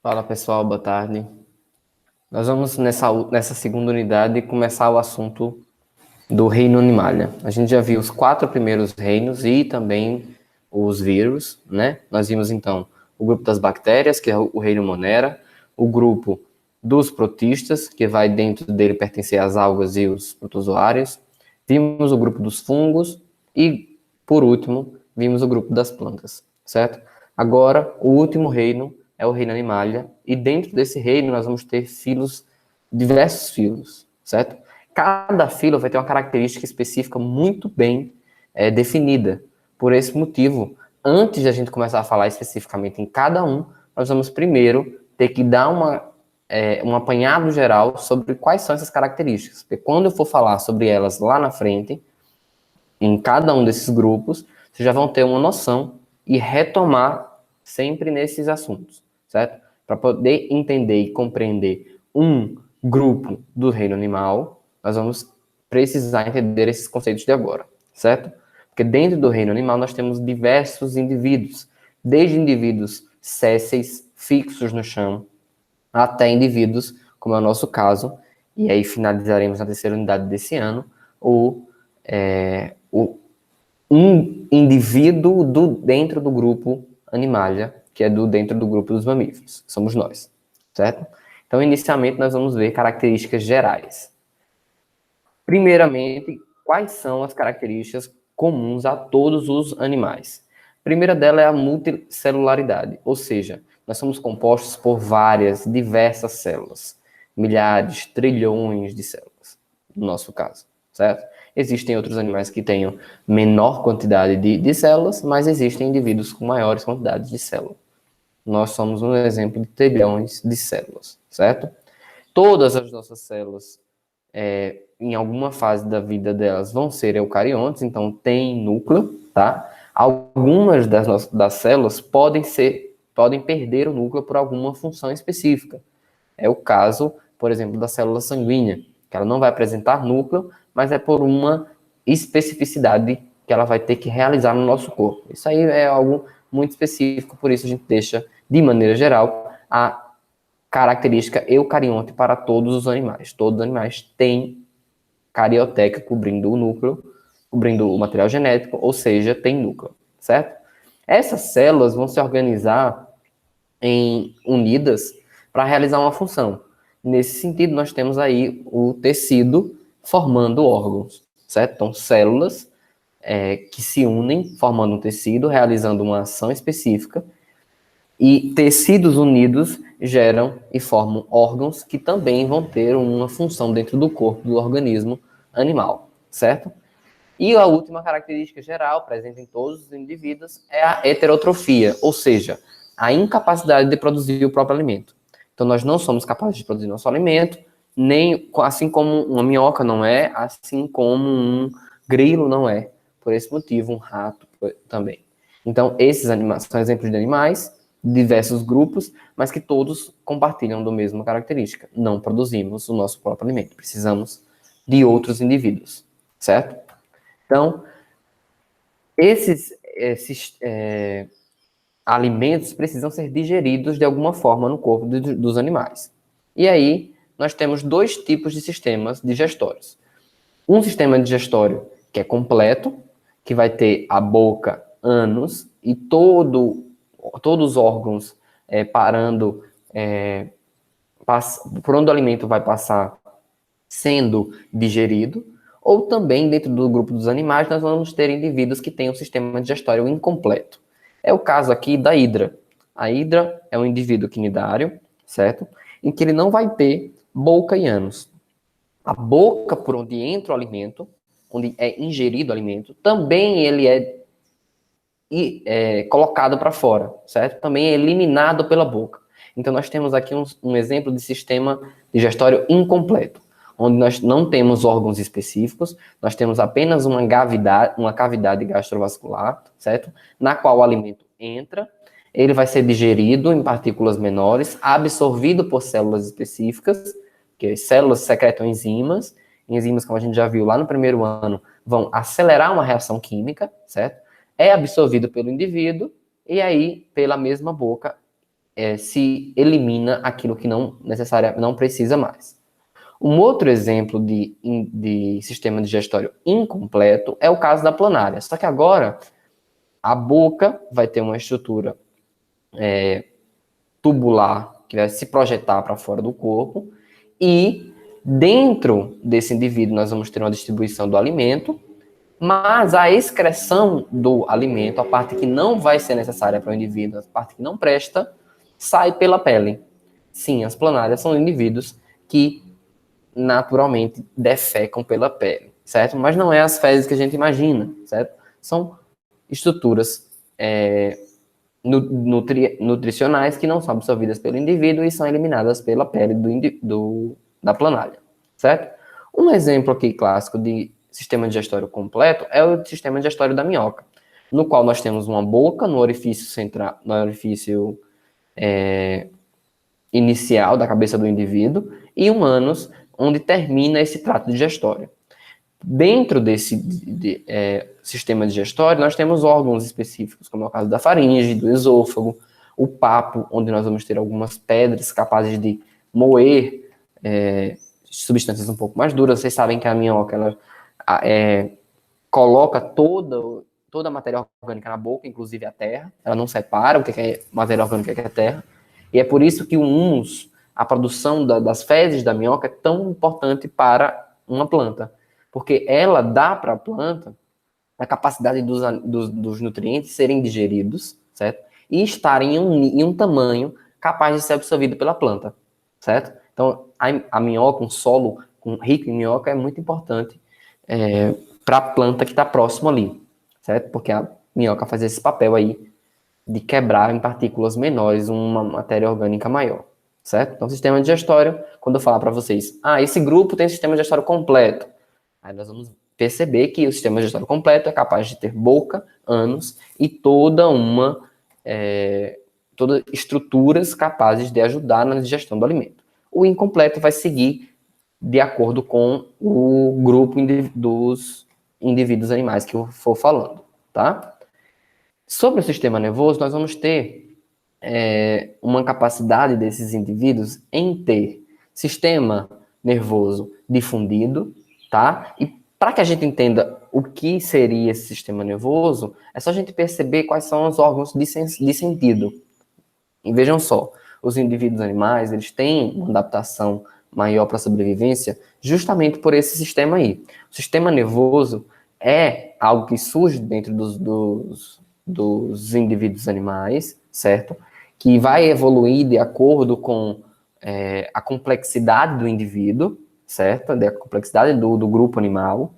Fala pessoal, boa tarde. Nós vamos nessa segunda unidade começar o assunto do reino animalia. A gente já viu os 4 primeiros reinos e também os vírus, né? Nós vimos então o grupo das bactérias, que é o reino Monera, o grupo dos protistas, que vai dentro dele pertencer às algas e os protozoários. Vimos o grupo dos fungos e, por último, vimos o grupo das plantas, certo? Agora, o último reino é o reino animalia, e dentro desse reino nós vamos ter filos, diversos filos, certo? Cada filo vai ter uma característica específica muito bem definida. Por esse motivo, antes de a gente começar a falar especificamente em cada um, nós vamos primeiro ter que dar um apanhado geral sobre quais são essas características. Porque quando eu for falar sobre elas lá na frente, em cada um desses grupos, vocês já vão ter uma noção e retomar sempre nesses assuntos, certo? Para poder entender e compreender um grupo do reino animal, nós vamos precisar entender esses conceitos de agora, certo? Porque dentro do reino animal nós temos diversos indivíduos, desde indivíduos sésseis, fixos no chão, até indivíduos, como é o nosso caso, e aí finalizaremos na terceira unidade desse ano, o um indivíduo dentro do grupo Animalia, que é dentro do grupo dos mamíferos, que somos nós, certo? Então, inicialmente, nós vamos ver características gerais. Primeiramente, quais são as características comuns a todos os animais? A primeira dela é a multicelularidade, ou seja, nós somos compostos por várias, diversas células, milhares, trilhões de células, no nosso caso, certo? Existem outros animais que tenham menor quantidade de células, mas existem indivíduos com maiores quantidades de células. Nós somos um exemplo de trilhões de células, certo? Todas as nossas células, em alguma fase da vida delas, vão ser eucariontes, então tem núcleo, tá? Algumas das células podem perder o núcleo por alguma função específica. É o caso, por exemplo, da célula sanguínea, que ela não vai apresentar núcleo, mas é por uma especificidade que ela vai ter que realizar no nosso corpo. Isso aí é algo muito específico, por isso a gente deixa, de maneira geral, a característica eucarionte para todos os animais. Todos os animais têm carioteca cobrindo o núcleo, cobrindo o material genético, ou seja, tem núcleo, certo? Essas células vão se organizar unidas para realizar uma função. Nesse sentido, nós temos aí o tecido formando órgãos, certo? Então, células que se unem, formando um tecido, realizando uma ação específica, e tecidos unidos geram e formam órgãos que também vão ter uma função dentro do corpo do organismo animal, certo? E a última característica geral, presente em todos os indivíduos, é a heterotrofia, ou seja, a incapacidade de produzir o próprio alimento. Então, nós não somos capazes de produzir nosso alimento, nem assim como uma minhoca não é, assim como um grilo não é. Por esse motivo, um rato também. Então, esses animais são exemplos de animais, diversos grupos, mas que todos compartilham da mesma característica. Não produzimos o nosso próprio alimento, precisamos de outros indivíduos, certo? Então, esses alimentos precisam ser digeridos de alguma forma no corpo dos animais. E aí, nós temos dois tipos de sistemas digestórios. Um sistema digestório que é completo, que vai ter a boca, ânus e todos os órgãos parando, por onde o alimento vai passar sendo digerido, ou também dentro do grupo dos animais nós vamos ter indivíduos que têm um sistema digestório incompleto. É o caso aqui da hidra. A hidra é um indivíduo quinidário, certo? Em que ele não vai ter boca e ânus. A boca por onde entra o alimento, onde é ingerido o alimento, também ele é colocado para fora, certo? Também é eliminado pela boca. Então nós temos aqui um exemplo de sistema digestório incompleto, onde nós não temos órgãos específicos, nós temos apenas uma cavidade gastrovascular, certo? Na qual o alimento entra, ele vai ser digerido em partículas menores, absorvido por células específicas, que as células secretam enzimas, enzimas, como a gente já viu lá no primeiro ano, vão acelerar uma reação química, certo? É absorvido pelo indivíduo e aí, pela mesma boca, se elimina aquilo que não precisa mais. Um outro exemplo de sistema digestório incompleto é o caso da planária. Só que agora a boca vai ter uma estrutura tubular que vai se projetar para fora do corpo e dentro desse indivíduo nós vamos ter uma distribuição do alimento, mas a excreção do alimento, a parte que não vai ser necessária para o indivíduo, a parte que não presta, sai pela pele. Sim, as planárias são indivíduos que naturalmente defecam pela pele, certo? Mas não é as fezes que a gente imagina, certo? São estruturas nutricionais que não são absorvidas pelo indivíduo e são eliminadas pela pele da planária, certo? Um exemplo aqui clássico de sistema digestório completo é o sistema digestório da minhoca, no qual nós temos uma boca no orifício central, no orifício inicial da cabeça do indivíduo e um ânus onde termina esse trato digestório. Dentro desse sistema digestório, nós temos órgãos específicos, como é o caso da faringe, do esôfago, o papo, onde nós vamos ter algumas pedras capazes de moer substâncias um pouco mais duras. Vocês sabem que a minhoca ela, coloca toda a matéria orgânica na boca, inclusive a terra. Ela não separa o que é matéria orgânica e o que é terra. E é por isso que o humus, a produção das fezes da minhoca, é tão importante para uma planta. Porque ela dá para a planta a capacidade dos nutrientes serem digeridos, certo? E estarem em um tamanho capaz de ser absorvido pela planta, certo? Então, a minhoca, um solo rico em minhoca, é muito importante para a planta que está próximo ali, certo? Porque a minhoca faz esse papel aí de quebrar em partículas menores uma matéria orgânica maior, certo? Então, sistema digestório, quando eu falar para vocês, esse grupo tem sistema digestório completo, aí nós vamos perceber que o sistema digestório completo é capaz de ter boca, ânus e todas estruturas capazes de ajudar na digestão do alimento. O incompleto vai seguir de acordo com o grupo dos indivíduos animais que eu for falando, tá? Sobre o sistema nervoso, nós vamos ter uma capacidade desses indivíduos em ter sistema nervoso difundido, tá? E para que a gente entenda o que seria esse sistema nervoso, é só a gente perceber quais são os órgãos de sentido. E vejam só, os indivíduos animais, eles têm uma adaptação maior para a sobrevivência justamente por esse sistema aí. O sistema nervoso é algo que surge dentro dos indivíduos animais, certo? Que vai evoluir de acordo com a complexidade do indivíduo, certo? Da complexidade do grupo animal,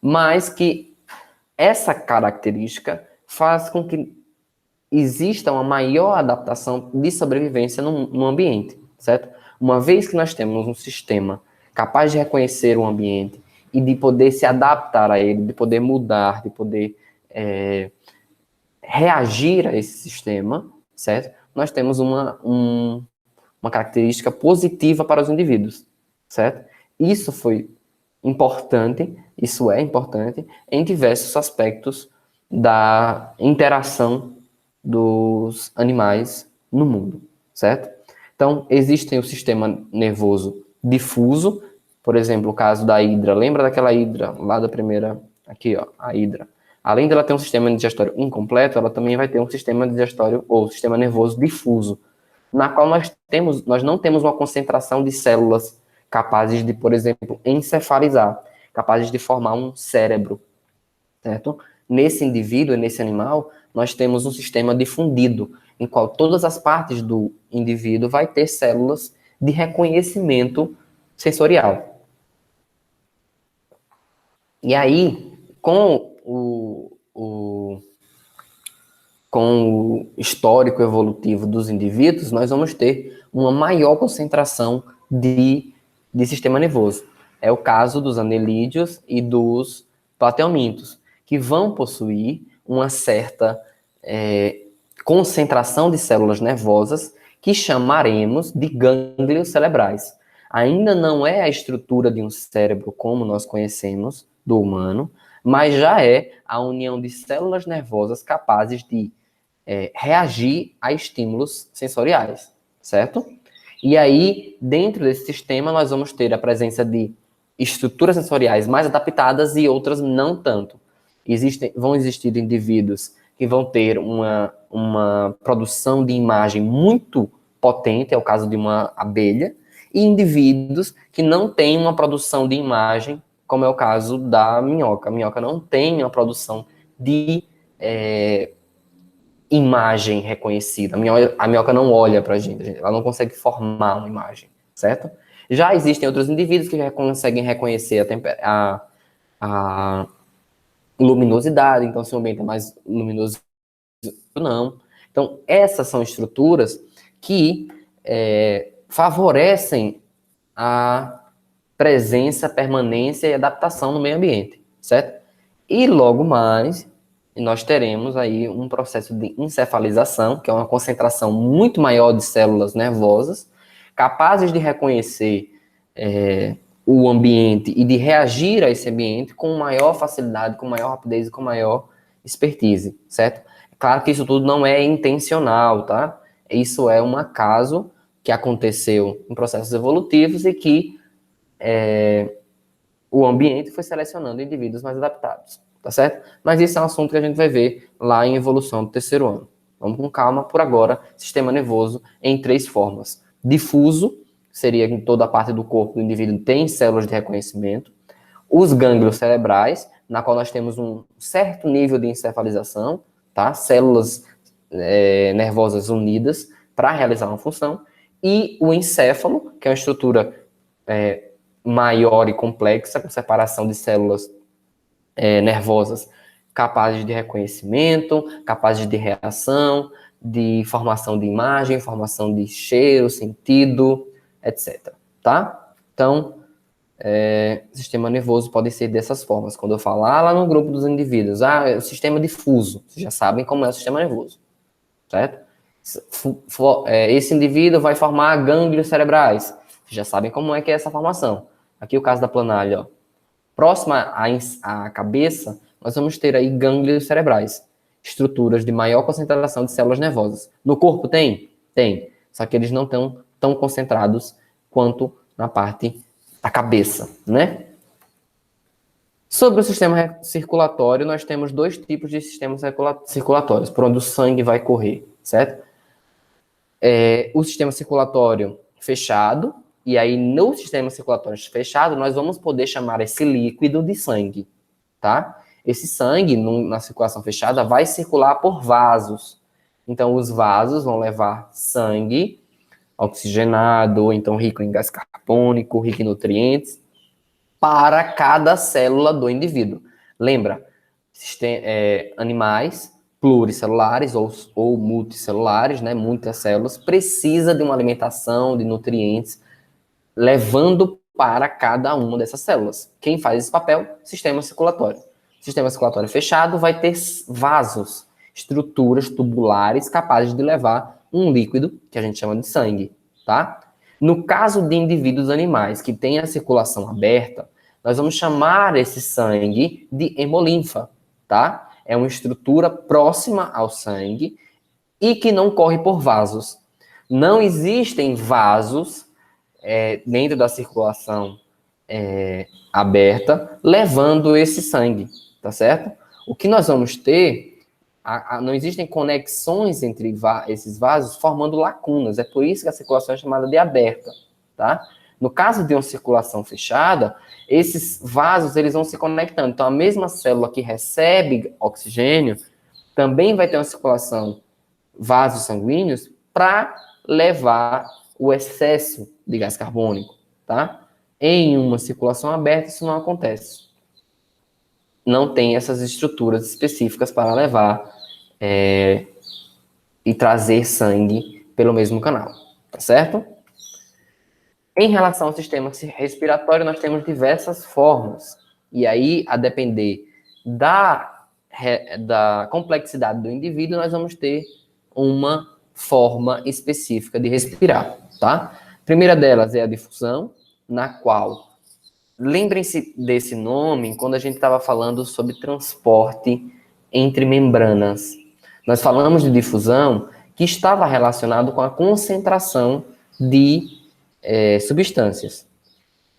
mas que essa característica faz com que exista uma maior adaptação de sobrevivência no ambiente, certo? Uma vez que nós temos um sistema capaz de reconhecer o ambiente e de poder se adaptar a ele, de poder mudar, de poder reagir a esse sistema, certo? Nós temos uma característica positiva para os indivíduos, certo? Isso é importante em diversos aspectos da interação dos animais no mundo, certo? Então, existem o sistema nervoso difuso, por exemplo, o caso da hidra. Lembra daquela hidra lá da primeira, aqui, ó, a hidra. Além dela ter um sistema digestório incompleto, ela também vai ter um sistema digestório ou sistema nervoso difuso, na qual nós não temos uma concentração de células capazes de, por exemplo, encefalizar, capazes de formar um cérebro, certo? Nesse indivíduo, nesse animal, nós temos um sistema difundido, em qual todas as partes do indivíduo vai ter células de reconhecimento sensorial. E aí, com o histórico evolutivo dos indivíduos, nós vamos ter uma maior concentração de sistema nervoso. É o caso dos anelídeos e dos plateumintos, que vão possuir uma certa concentração de células nervosas que chamaremos de gânglios cerebrais. Ainda não é a estrutura de um cérebro como nós conhecemos do humano, mas já é a união de células nervosas capazes de reagir a estímulos sensoriais, certo? E aí, dentro desse sistema, nós vamos ter a presença de estruturas sensoriais mais adaptadas e outras não tanto. Vão existir indivíduos que vão ter uma produção de imagem muito potente, é o caso de uma abelha, e indivíduos que não têm uma produção de imagem, como é o caso da minhoca. A minhoca não tem uma produção de imagem reconhecida. A minhoca não olha para a gente, ela não consegue formar uma imagem, certo? Já existem outros indivíduos que já conseguem reconhecer a luminosidade, então se o ambiente é mais luminoso ou não. Então, essas são estruturas que favorecem a presença, permanência e adaptação no meio ambiente, certo? E logo mais, nós teremos aí um processo de encefalização, que é uma concentração muito maior de células nervosas, capazes de reconhecer o ambiente e de reagir a esse ambiente com maior facilidade, com maior rapidez e com maior expertise, certo? Claro que isso tudo não é intencional, tá? Isso é um acaso que aconteceu em processos evolutivos e que o ambiente foi selecionando indivíduos mais adaptados, tá certo? Mas isso é um assunto que a gente vai ver lá em evolução do terceiro ano. Vamos com calma, por agora, sistema nervoso em 3 formas. Difuso, seria em toda a parte do corpo do indivíduo tem células de reconhecimento. Os gânglios cerebrais, na qual nós temos um certo nível de encefalização, tá? Células nervosas unidas para realizar uma função. E o encéfalo, que é uma estrutura maior e complexa, com separação de células nervosas capazes de reconhecimento, capazes de reação, de formação de imagem, formação de cheiro, sentido, etc. Tá? Então, sistema nervoso pode ser dessas formas. Quando eu falar lá no grupo dos indivíduos, é o sistema difuso, vocês já sabem como é o sistema nervoso, certo? Esse indivíduo vai formar gânglios cerebrais, vocês já sabem como é que é essa formação. Aqui o caso da planalha, ó. Próxima à cabeça, nós vamos ter aí gânglios cerebrais, estruturas de maior concentração de células nervosas. No corpo tem? Tem. Só que eles não estão tão concentrados quanto na parte da cabeça, né? Sobre o sistema circulatório, nós temos 2 tipos de sistemas circulatórios, por onde o sangue vai correr, certo? O sistema circulatório fechado, e aí no sistema circulatório fechado, nós vamos poder chamar esse líquido de sangue, tá? Esse sangue, na circulação fechada, vai circular por vasos. Então, os vasos vão levar sangue oxigenado, ou então rico em gás carbônico, rico em nutrientes, para cada célula do indivíduo. Lembra, animais pluricelulares ou multicelulares, né, muitas células, precisa de uma alimentação de nutrientes, levando para cada uma dessas células. Quem faz esse papel? Sistema circulatório. Sistema circulatório fechado vai ter vasos, estruturas tubulares capazes de levar um líquido que a gente chama de sangue, tá? No caso de indivíduos animais que têm a circulação aberta, nós vamos chamar esse sangue de hemolinfa, tá? É uma estrutura próxima ao sangue e que não corre por vasos. Não existem vasos dentro da circulação aberta levando esse sangue, tá certo? O que nós vamos ter, não existem conexões entre esses vasos formando lacunas, é por isso que a circulação é chamada de aberta, tá? No caso de uma circulação fechada, esses vasos eles vão se conectando. Então, a mesma célula que recebe oxigênio também vai ter uma circulação vasos sanguíneos para levar o excesso de gás carbônico, tá? Em uma circulação aberta, isso não acontece. Não tem essas estruturas específicas para levar e trazer sangue pelo mesmo canal, tá certo? Em relação ao sistema respiratório, nós temos diversas formas. E aí, a depender da complexidade do indivíduo, nós vamos ter uma forma específica de respirar, tá? A primeira delas é a difusão, na qual, lembrem-se desse nome quando a gente estava falando sobre transporte entre membranas. Nós falamos de difusão que estava relacionado com a concentração de substâncias.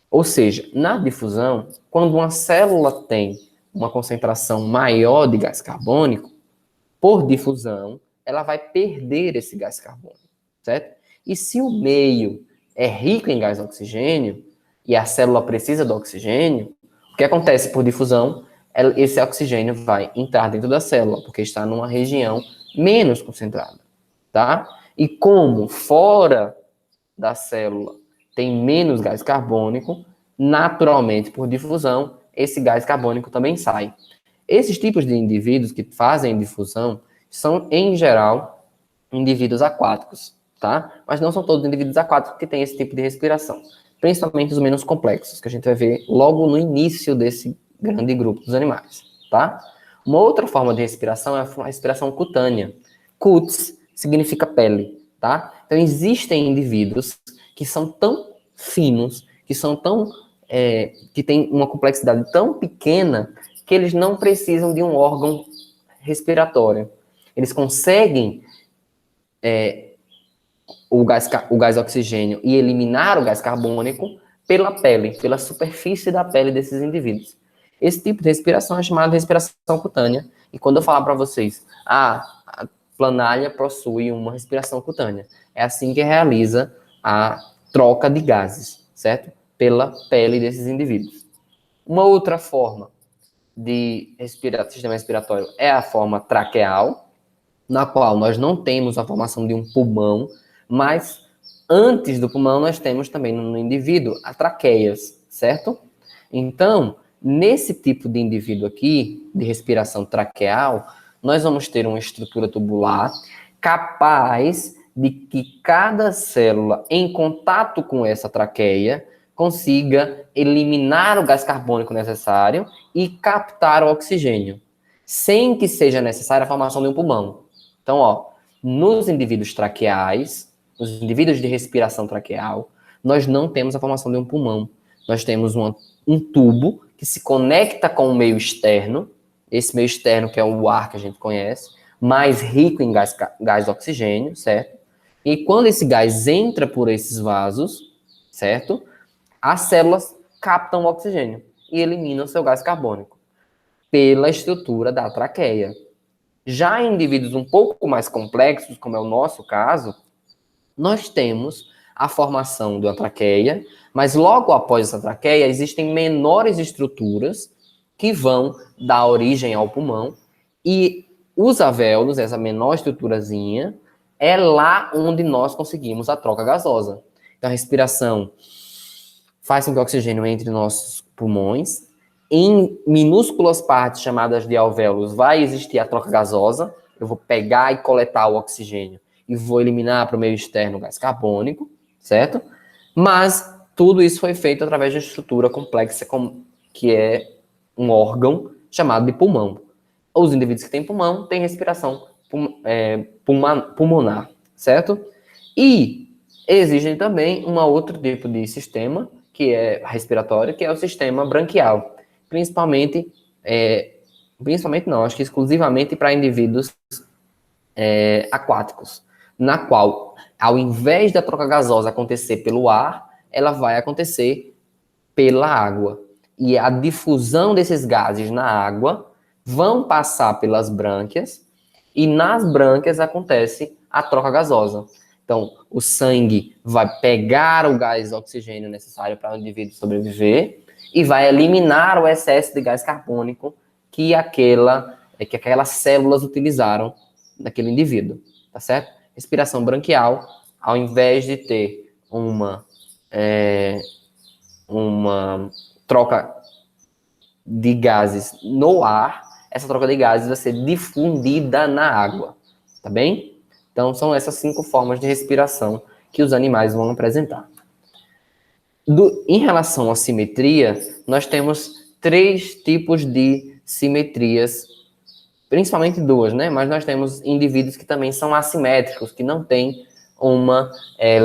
Ou seja, na difusão, quando uma célula tem uma concentração maior de gás carbônico, por difusão, ela vai perder esse gás carbônico, certo? E se o meio é rico em gás oxigênio, e a célula precisa do oxigênio, o que acontece por difusão? Esse oxigênio vai entrar dentro da célula, porque está numa região menos concentrada, tá? E como fora da célula tem menos gás carbônico, naturalmente, por difusão, esse gás carbônico também sai. Esses tipos de indivíduos que fazem difusão são, em geral, indivíduos aquáticos, tá? Mas não são todos indivíduos aquáticos que têm esse tipo de respiração, principalmente os menos complexos, que a gente vai ver logo no início desse grande grupo dos animais, tá? Uma outra forma de respiração é a respiração cutânea. Cutis significa pele, tá? Então, existem indivíduos que são tão finos, que são tão que têm uma complexidade tão pequena que eles não precisam de um órgão respiratório. Eles conseguem o gás oxigênio e eliminar o gás carbônico pela pele, pela superfície da pele desses indivíduos. Esse tipo de respiração é chamada de respiração cutânea. E quando eu falar para vocês, a planália possui uma respiração cutânea, é assim que realiza a troca de gases, certo? Pela pele desses indivíduos. Uma outra forma de sistema respiratório é a forma traqueal, na qual nós não temos a formação de um pulmão, mas antes do pulmão nós temos também no indivíduo a traqueias, certo? Então, nesse tipo de indivíduo aqui, de respiração traqueal, nós vamos ter uma estrutura tubular capaz de que cada célula em contato com essa traqueia consiga eliminar o gás carbônico necessário e captar o oxigênio, sem que seja necessária a formação de um pulmão. Então, nos indivíduos traqueais, nos indivíduos de respiração traqueal, nós não temos a formação de um pulmão. Nós temos um tubo que se conecta com o meio externo, esse meio externo que é o ar que a gente conhece, mais rico em gás oxigênio, certo? E quando esse gás entra por esses vasos, certo? As células captam o oxigênio e eliminam o seu gás carbônico pela estrutura da traqueia. Já em indivíduos um pouco mais complexos, como é o nosso caso, nós temos a formação da traqueia, mas logo após essa traqueia existem menores estruturas que vão dar origem ao pulmão e os alvéolos, essa menor estruturazinha, é lá onde nós conseguimos a troca gasosa. Então a respiração faz com que o oxigênio entre nos nossos pulmões. Em minúsculas partes chamadas de alvéolos vai existir a troca gasosa. Eu vou pegar e coletar o oxigênio e vou eliminar para o meio externo o gás carbônico, certo? Mas tudo isso foi feito através de uma estrutura complexa que é um órgão chamado de pulmão. Os indivíduos que têm pulmão têm respiração pulmonar, certo? E existe também um outro tipo de sistema que é respiratório, que é o sistema branquial. Principalmente não, acho que exclusivamente para indivíduos aquáticos, na qual, ao invés da troca gasosa acontecer pelo ar, ela vai acontecer pela água. E a difusão desses gases na água vão passar pelas brânquias, e nas brânquias acontece a troca gasosa. Então, o sangue vai pegar o gás oxigênio necessário para o indivíduo sobreviver e vai eliminar o excesso de gás carbônico que aquelas células utilizaram daquele indivíduo, tá certo? Respiração branquial, ao invés de ter uma troca de gases no ar, essa troca de gases vai ser difundida na água, tá bem? Então, são essas 5 formas de respiração que os animais vão apresentar. Em relação à simetria, nós temos 3 tipos de simetrias, principalmente 2, né? Mas nós temos indivíduos que também são assimétricos, que não têm uma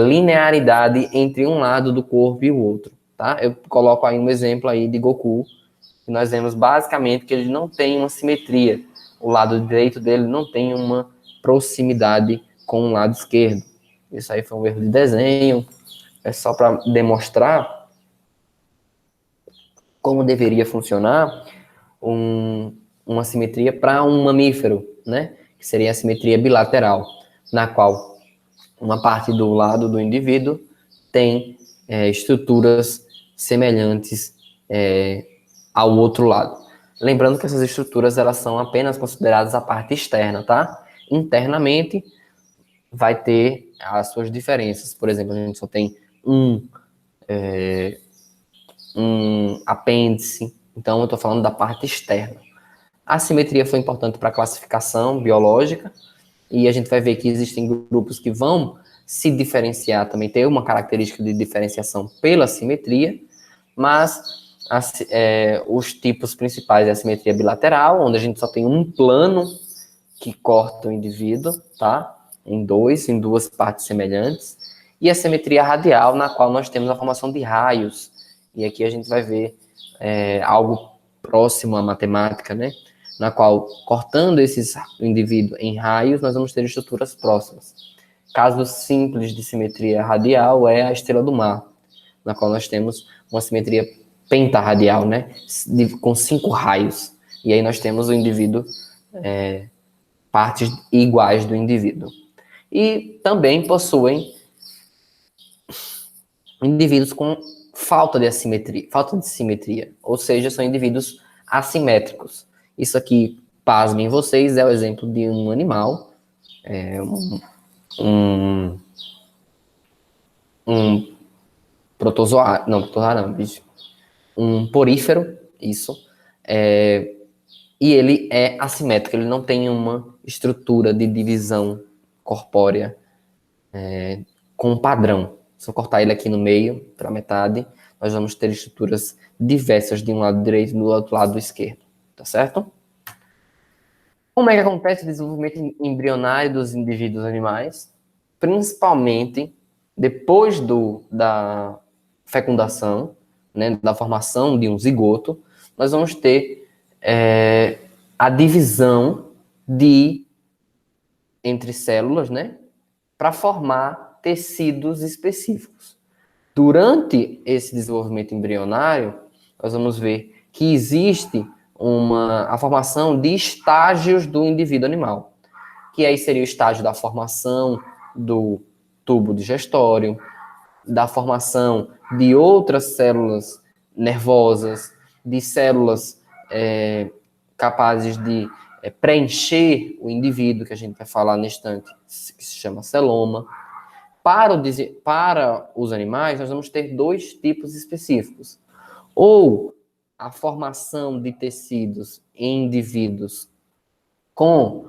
linearidade entre um lado do corpo e o outro, tá? Eu coloco aí um exemplo aí de Goku, que nós vemos basicamente que ele não tem uma simetria, o lado direito dele não tem uma proximidade com o lado esquerdo. Isso aí foi um erro de desenho, é só para demonstrar como deveria funcionar uma simetria para um mamífero, né? Que seria a simetria bilateral, na qual uma parte do lado do indivíduo tem estruturas semelhantes ao outro lado. Lembrando que essas estruturas elas são apenas consideradas a parte externa, tá? Internamente vai ter as suas diferenças. Por exemplo, a gente só tem um apêndice, então eu estou falando da parte externa. A simetria foi importante para a classificação biológica, e a gente vai ver que existem grupos que vão se diferenciar, também ter uma característica de diferenciação pela simetria, mas os tipos principais é a simetria bilateral, onde a gente só tem um plano que corta o indivíduo, tá? Em duas partes semelhantes, e a simetria radial, na qual nós temos a formação de raios, e aqui a gente vai ver algo próximo à matemática, né? Na qual, cortando esses indivíduos em raios, nós vamos ter estruturas próximas. Caso simples de simetria radial é a estrela do mar, na qual nós temos uma simetria pentarradial, né? Com 5 raios. E aí nós temos o indivíduo, partes iguais do indivíduo. E também possuem indivíduos com falta de simetria, ou seja, são indivíduos assimétricos. Isso aqui, pasmem vocês, é o exemplo de um animal, um protozoário, não, bicho, um porífero, isso, e ele é assimétrico, ele não tem uma estrutura de divisão corpórea com padrão. Se eu cortar ele aqui no meio, para metade, nós vamos ter estruturas diversas de um lado direito e do outro lado esquerdo, tá certo? Como é que acontece o desenvolvimento embrionário dos indivíduos animais? Principalmente depois da fecundação, né, da formação de um zigoto, nós vamos ter a divisão entre células, né, para formar tecidos específicos. Durante esse desenvolvimento embrionário, nós vamos ver que existe a formação de estágios do indivíduo animal, que aí seria o estágio da formação do tubo digestório, da formação de outras células nervosas, de células capazes de preencher o indivíduo, que a gente vai falar neste instante, que se chama celoma. Para os animais, nós vamos ter 2 tipos específicos. Ou a formação de tecidos em indivíduos com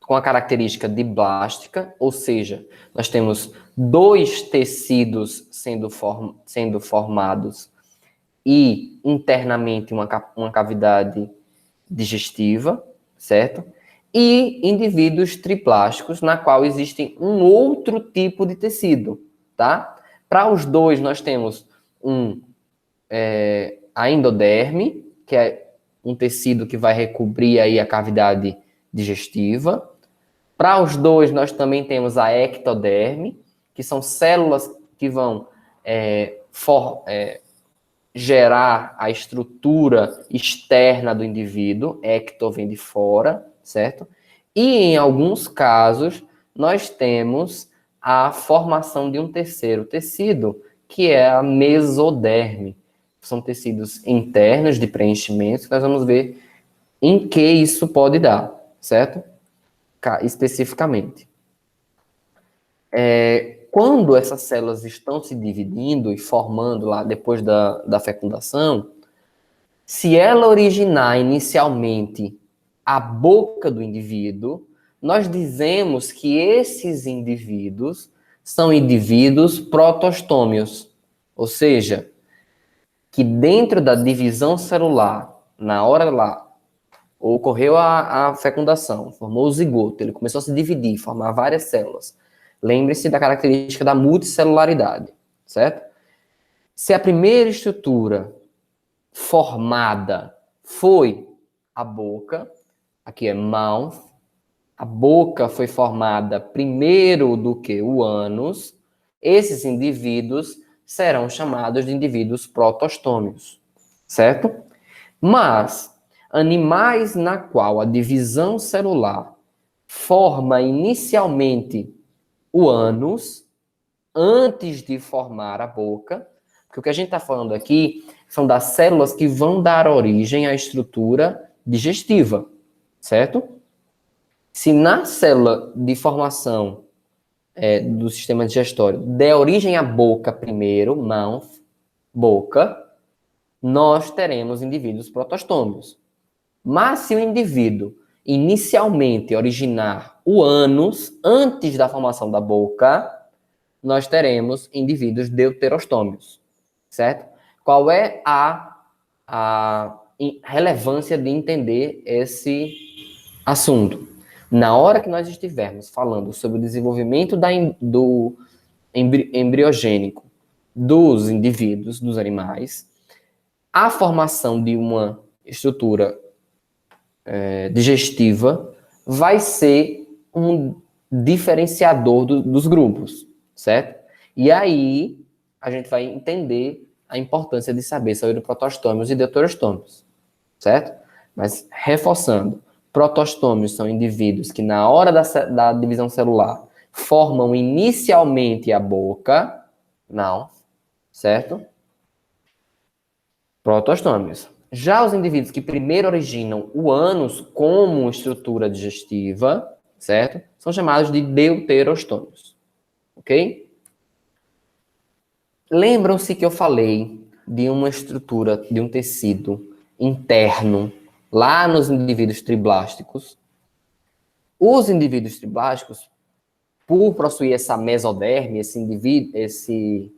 a característica de blástica, ou seja, nós temos 2 tecidos sendo formados e internamente uma cavidade digestiva, certo? E indivíduos triplásticos, na qual existem um outro tipo de tecido, tá? Para os 2, nós temos a endoderme, que é um tecido que vai recobrir aí a cavidade digestiva. Para os 2, nós também temos a ectoderme, que são células que vão gerar a estrutura externa do indivíduo, ecto vem de fora, certo? E em alguns casos, nós temos a formação de um terceiro tecido, que é a mesoderme. São tecidos internos de preenchimento, que nós vamos ver em que isso pode dar, certo? Especificamente. Quando essas células estão se dividindo e formando lá depois da fecundação, se ela originar inicialmente a boca do indivíduo, nós dizemos que esses indivíduos são indivíduos protostômios, ou seja, que dentro da divisão celular, na hora lá, ocorreu a fecundação, formou o zigoto, ele começou a se dividir, formar várias células. Lembre-se da característica da multicelularidade, certo? Se a primeira estrutura formada foi a boca, aqui é mouth, a boca foi formada primeiro do que o ânus, esses indivíduos serão chamados de indivíduos protostômios, certo? Mas animais na qual a divisão celular forma inicialmente o ânus, antes de formar a boca, porque o que a gente está falando aqui são das células que vão dar origem à estrutura digestiva, certo? Se na célula de formação do sistema digestório der origem à boca primeiro, mouth, boca, nós teremos indivíduos protostômios. Mas se o indivíduo inicialmente originar o ânus antes da formação da boca, nós teremos indivíduos deuterostômios, certo? Qual é a relevância de entender esse assunto? Na hora que nós estivermos falando sobre o desenvolvimento do embriogênico dos indivíduos, dos animais, a formação de uma estrutura digestiva vai ser um diferenciador dos grupos, certo? E aí a gente vai entender a importância de saber sobre protostômios e deuterostômios, certo? Mas reforçando, protostômios são indivíduos que na hora da divisão celular formam inicialmente a boca, não, certo? Protostômios. Já os indivíduos que primeiro originam o ânus como estrutura digestiva, certo? São chamados de deuterostômios, ok? Lembram-se que eu falei de uma estrutura, de um tecido interno, lá nos indivíduos triblásticos. Os indivíduos triblásticos, por possuir essa mesoderme, esse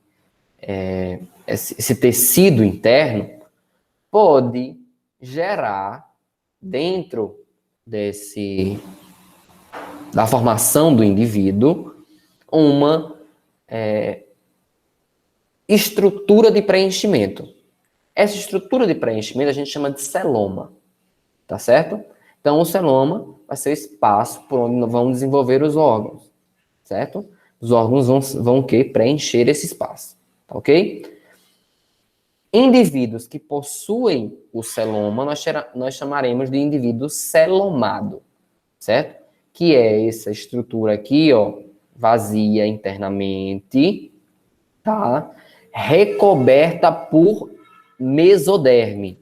tecido interno, pode gerar, dentro da formação do indivíduo, uma estrutura de preenchimento. Essa estrutura de preenchimento a gente chama de celoma, tá certo? Então, o celoma vai ser o espaço por onde vão desenvolver os órgãos, certo? Os órgãos vão o quê? Preencher esse espaço, tá ok? Indivíduos que possuem o celoma, nós chamaremos de indivíduo celomado, certo? Que é essa estrutura aqui, ó, vazia internamente, tá? Recoberta por mesoderme.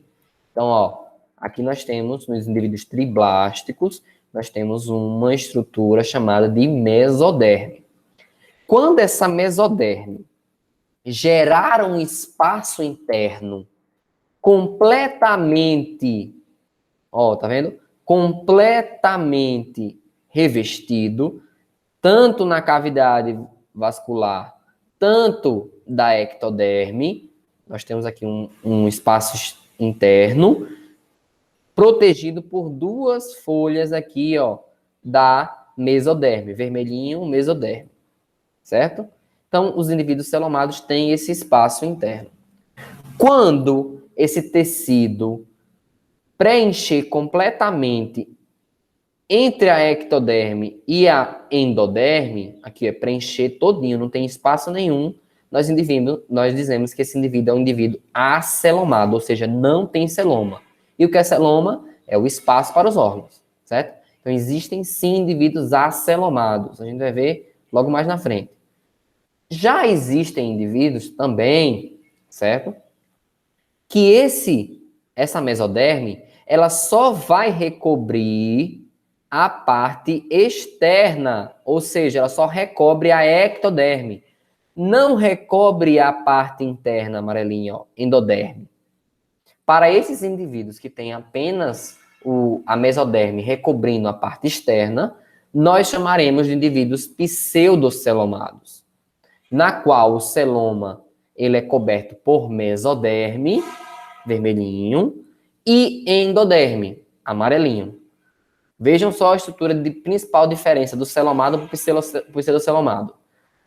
Então, ó, aqui nós temos, nos indivíduos triblásticos, nós temos uma estrutura chamada de mesoderme. Quando essa mesoderme gerar um espaço interno completamente, ó, tá vendo? Completamente revestido, tanto na cavidade vascular, tanto da ectoderme, nós temos aqui um espaço interno, protegido por duas folhas aqui, ó, da mesoderme, vermelhinho, mesoderme, certo? Então, os indivíduos celomados têm esse espaço interno. Quando esse tecido preencher completamente entre a ectoderme e a endoderme, aqui é preencher todinho, não tem espaço nenhum, nós dizemos que esse indivíduo é um indivíduo acelomado, ou seja, não tem celoma. E o que é celoma? É o espaço para os órgãos, certo? Então, existem sim indivíduos acelomados, a gente vai ver logo mais na frente. Já existem indivíduos também, certo? Que essa mesoderme, ela só vai recobrir a parte externa, ou seja, ela só recobre a ectoderme, não recobre a parte interna, amarelinha, ó, endoderme. Para esses indivíduos que têm apenas a mesoderme recobrindo a parte externa, nós chamaremos de indivíduos pseudocelomados, na qual o celoma ele é coberto por mesoderme, vermelhinho, e endoderme, amarelinho. Vejam só a estrutura de principal diferença do celomado para o pseudocelomado.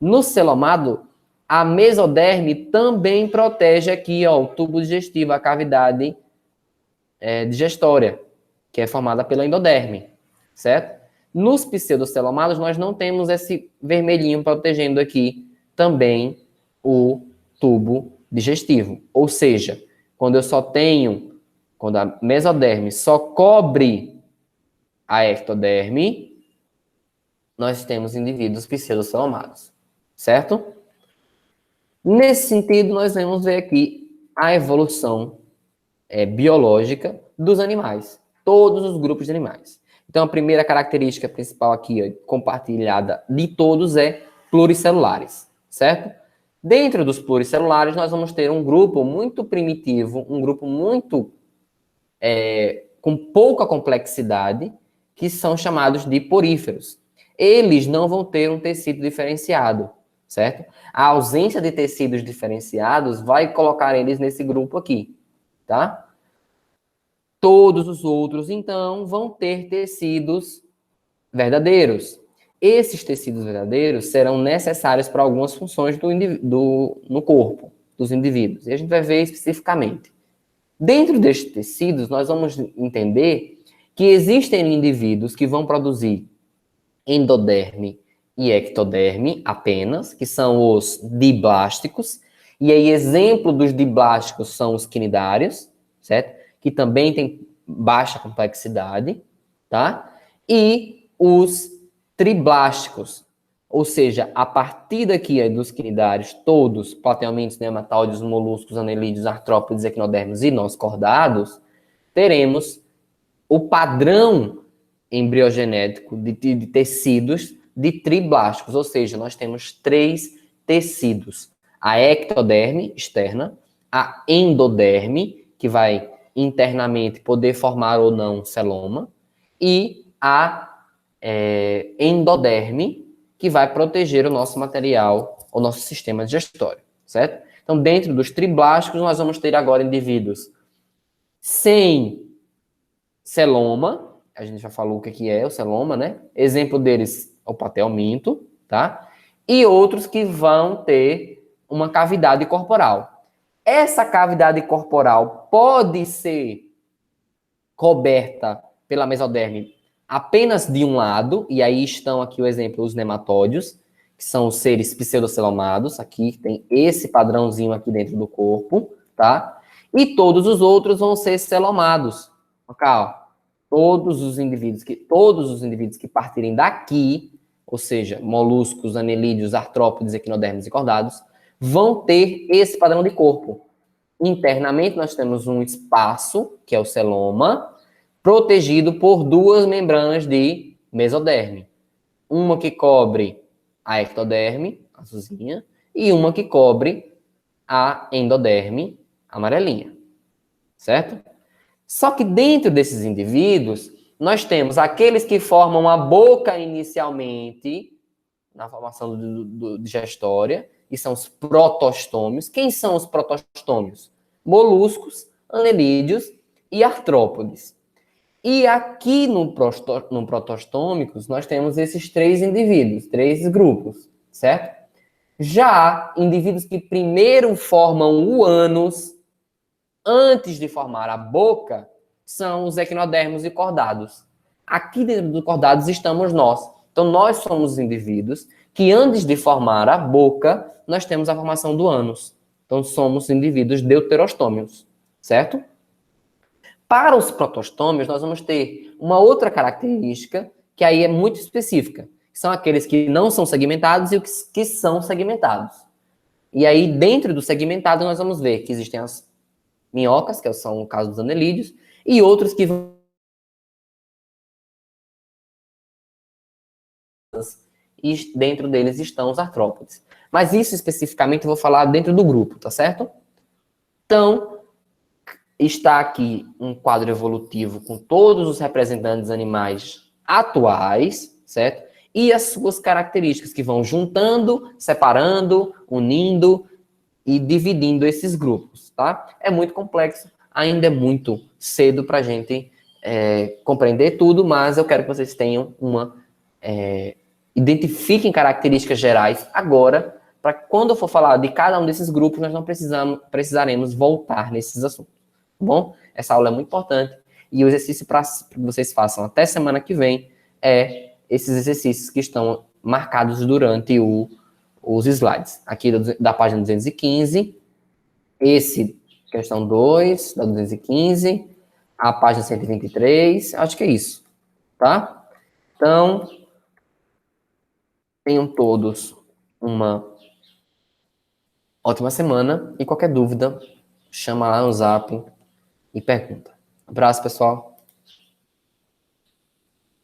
No celomado, a mesoderme também protege aqui, ó, o tubo digestivo, a cavidade digestória, que é formada pela endoderme, certo? Nos pseudocelomados, nós não temos esse vermelhinho protegendo aqui também o tubo digestivo. Ou seja, quando a mesoderme só cobre a ectoderme, nós temos indivíduos pseudocelomados, certo? Nesse sentido, nós vamos ver aqui a evolução biológica dos animais, todos os grupos de animais. Então, a primeira característica principal aqui, ó, compartilhada de todos, é pluricelulares, certo? Dentro dos pluricelulares, nós vamos ter um grupo muito primitivo, um grupo muito com pouca complexidade, que são chamados de poríferos. Eles não vão ter um tecido diferenciado, certo? A ausência de tecidos diferenciados vai colocar eles nesse grupo aqui, tá? Todos os outros, então, vão ter tecidos verdadeiros. Esses tecidos verdadeiros serão necessários para algumas funções no corpo dos indivíduos. E a gente vai ver especificamente. Dentro destes tecidos, nós vamos entender que existem indivíduos que vão produzir endoderme e ectoderme apenas, que são os diblásticos. E aí, exemplo dos diblásticos são os quinidários, certo? Que também tem baixa complexidade, tá? E os triblásticos, ou seja, a partir daqui dos quinidários, todos, plateamentos, nematóides, moluscos, anelídeos, artrópodes, equinodermos e nós cordados, teremos o padrão embriogenético de tecidos de triblásticos, ou seja, nós temos 3 tecidos: a ectoderme externa, a endoderme, que vai internamente poder formar ou não celoma, e a endoderme, que vai proteger o nosso material, o nosso sistema digestório, certo? Então, dentro dos triblásticos, nós vamos ter agora indivíduos sem celoma, a gente já falou o que é o celoma, né? Exemplo deles, o patelminto, tá? E outros que vão ter uma cavidade corporal. Essa cavidade corporal pode ser coberta pela mesoderme apenas de um lado, e aí estão aqui o exemplo, os nematóides, que são os seres pseudocelomados, aqui tem esse padrãozinho aqui dentro do corpo, tá? E todos os outros vão ser celomados, ok? Todos os indivíduos que partirem daqui, ou seja, moluscos, anelídeos, artrópodes, equinodermes e cordados, vão ter esse padrão de corpo. Internamente, nós temos um espaço, que é o celoma, protegido por 2 membranas de mesoderme. Uma que cobre a ectoderme, azulzinha, e uma que cobre a endoderme, amarelinha. Certo? Só que dentro desses indivíduos, nós temos aqueles que formam a boca inicialmente, na formação do digestória, e são os protostômios. Quem são os protostômios? Moluscos, anelídeos e artrópodes. E aqui no protostômicos, nós temos esses 3 indivíduos, 3 grupos, certo? Já indivíduos que primeiro formam o ânus, antes de formar a boca, são os equinodermos e cordados. Aqui dentro dos cordados estamos nós. Então, nós somos os indivíduos que, antes de formar a boca, nós temos a formação do ânus. Então, somos indivíduos deuterostômios, certo? Para os protostômios, nós vamos ter uma outra característica, que aí é muito específica. São aqueles que não são segmentados e os que são segmentados. E aí, dentro do segmentado, nós vamos ver que existem as minhocas, que são o caso dos anelídeos, e outros que vão... E dentro deles estão os artrópodes. Mas isso especificamente eu vou falar dentro do grupo, tá certo? Então, está aqui um quadro evolutivo com todos os representantes animais atuais, certo? E as suas características que vão juntando, separando, unindo e dividindo esses grupos, tá? É muito complexo, ainda é muito cedo para a gente compreender tudo, mas eu quero que vocês tenham identifiquem características gerais agora, para quando eu for falar de cada um desses grupos, nós não precisaremos voltar nesses assuntos, tá bom? Essa aula é muito importante E o exercício para que vocês façam até semana que vem é esses exercícios que estão marcados durante os slides. Aqui da página 215, esse, questão 2, da 215, a página 123, acho que é isso, tá? Então, tenham todos uma ótima semana e qualquer dúvida, chama lá no Zap e pergunta. Abraço, pessoal.